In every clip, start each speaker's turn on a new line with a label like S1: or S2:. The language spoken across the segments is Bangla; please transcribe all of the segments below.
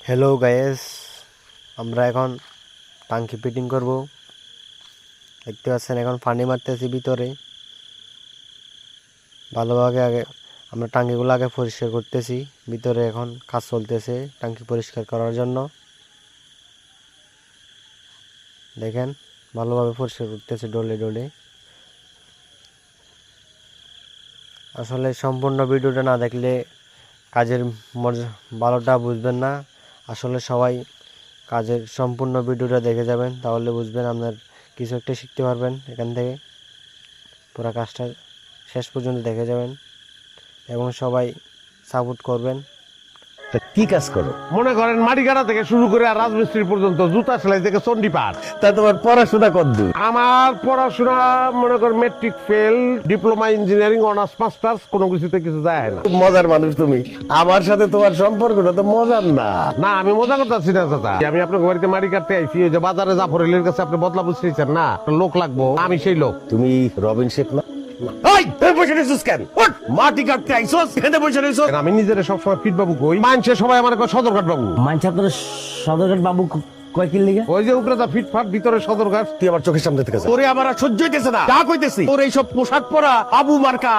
S1: হ্যালো গাইস, আমরা এখন টাঙ্কি ফিটিং করব। দেখতে পাচ্ছেন এখন পানি মারতেছি ভিতরে। ভালোভাবে আগে আমরা টাঙ্কিগুলো আগে পরিষ্কার করতেছি। ভিতরে এখন কাজ চলতেছে টাঙ্কি পরিষ্কার করার জন্য। দেখেন ভালোভাবে পরিষ্কার করতেছে ডলে ডলে। আসলে সম্পূর্ণ ভিডিওটা না দেখলে কাজের ভালোটা বুঝবেন না। আসলে সবাই কাজের সম্পূর্ণ ভিডিওটা দেখে যাবেন, তাহলে বুঝবেন, আপনার কিছু একটা শিখতে পারবেন এখান থেকে। পুরো কাজটা শেষ পর্যন্ত দেখে যাবেন এবং সবাই সাপোর্ট করবেন।
S2: কি কাজ করো?
S3: মনে করেন মাটি কাটা থেকে শুরু করে আর রাজমিস্ত্রি পর্যন্ত, জুতা সেলাই থেকে চন্ডিপাঠ।
S2: তা তোমার পড়াশোনা কতদূর?
S3: আমার পড়াশোনা মনে করেন matric fail, diploma engineering, honours masters, কোনো কিছুতে কিছু যায় না।
S2: খুব মজার মানুষ তুমি। আমার সাথে তোমার সম্পর্কটা তো মজার না।
S3: না, আমি মজা করতেছি না চাচা। আমি আপনার বাড়িতে মাটি কাটতে আইছি, ওই যে বাজারে জাফরেলের কাছে আপনি বদলা বুঝতেছেন না, লোক লাগবো, আমি সেই লোক।
S2: তুমি রবিন শেখ না? এই, তুই বসে রইছিস কেন? ওঠ, মাটি কাটতে আইছস, এখানে বসে রইছস।
S3: আমি নিজের সবসময় ফিট বাবু কই, মানছে সবাই আমার সদরঘাট বাবু।
S4: মানছে আপনার সদরঘাট বাবু কয় কিল লিগা?
S3: ওই যে উপরে যা ফিটফাট, ভিতরে সদরঘাট।
S2: তুই আমার চোখের সামনে থেকে যা। তোরে আমার আর সহ্য হইতেছে না। যা কইতেছি, তোর এইসব পোশাক পরা আবু মার্কা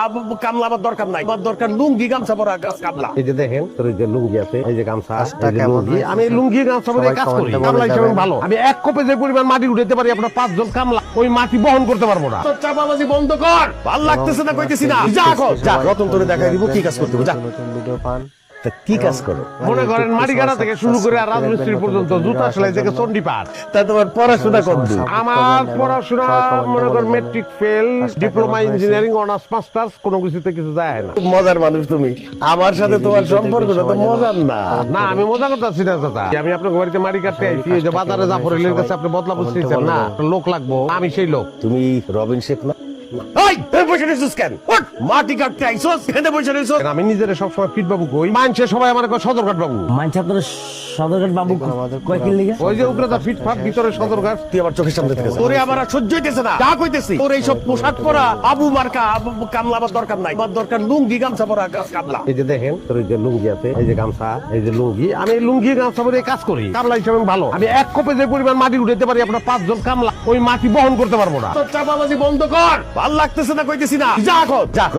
S2: কামলা আমার দরকার নাই। আমার দরকার লুঙ্গি গামছা পরা কামলা।
S3: এই যে দেখেন, তোর এই যে লুঙ্গি আছে, এই যে গামছা,
S1: কাজটা
S3: এই যে
S1: কেমন
S3: লুঙ্গি।
S1: হয়েছে?
S3: আমি এই লুঙ্গি গামছা পরে
S1: সবাই
S3: কাজ করি,
S1: কমেন্টে বলে
S3: কামলা হিসেবে
S1: যাবেন।
S3: ভালো। আমি এক কোপে যে পরিমাণ মাটি উঠাইতে পারি, আপনার 5 জন কামলা ওই মাটি বহন করতে পারবো না।
S2: তোর চাপাবাজি বন্ধ কর। ভাল লাগতেছে না কইতেছি না। যা কর, যা। রতন তোরে দেখাই দিব কি কাজ করতে হবে। যা।
S1: নতুন ভিডিও পান।
S2: তা কি কাজ করো?
S3: মনে করেন মাটি কাটা থেকে শুরু করে আর রাজমিস্ত্রি পর্যন্ত, জুতা সেলাই থেকে চন্ডিপাঠ।
S2: তা তোমার পড়াশোনা কতদূর?
S3: আমার পড়াশোনা মনে করেন matric fail, diploma engineering, honours masters, কোনো কিছুতে কিছু যায় না।
S2: খুব মজার মানুষ তুমি। আমার সাথে তোমার সম্পর্কটা তো মজার না।
S3: না, আমি মজা করতেছি না চাচা। আমি আপনার বাড়িতে মাটি কাটতে আইছি, ওই যে বাজারে জাফরেলের কাছে আপনি বদলা বুঝতেছেন না, লোক লাগবো, আমি সেই লোক।
S2: তুমি রবিন শেখ না? এই, তুই বসে রইছিস কেন? ওঠ, মাটি কাটতে আইছস, এখানে বসে রইছস।
S3: আমি নিজের সবসময় ফিট বাবু কই, মানছে সবাই আমার সদরঘাট বাবু।
S4: মানছে আপনার সদরঘাট বাবু কয় কিল লিগা?
S3: ওই যে উপরে যা ফিটফাট, ভিতরে সদরঘাট।
S2: তুই আমার চোখের সামনে থেকে যা। তোরে আমার আর সহ্য হইতেছে না। যা কইতেছি, তোর এইসব পোশাক পরা আবু মার্কা কামলা আমার দরকার নাই। আমার দরকার লুঙ্গি গামছা পরা কামলা।
S3: এই যে দেখেন, তোর এই যে লুঙ্গি আছে, এই যে গামছা, এই যে লুঙ্গি। আমি এই লুঙ্গি গামছা পরে কাজ করি, কামলা হিসেবে ভালো। আমি এক কোপে যে পরিমাণ মাটি উঠাইতে পারি, আপনার 5 জন কামলা ওই মাটি বহন করতে পারবো না।
S2: তোর চাপাবাজি বন্ধ কর। ভাল লাগতেছে না কইতেছি না। যা কর, যা।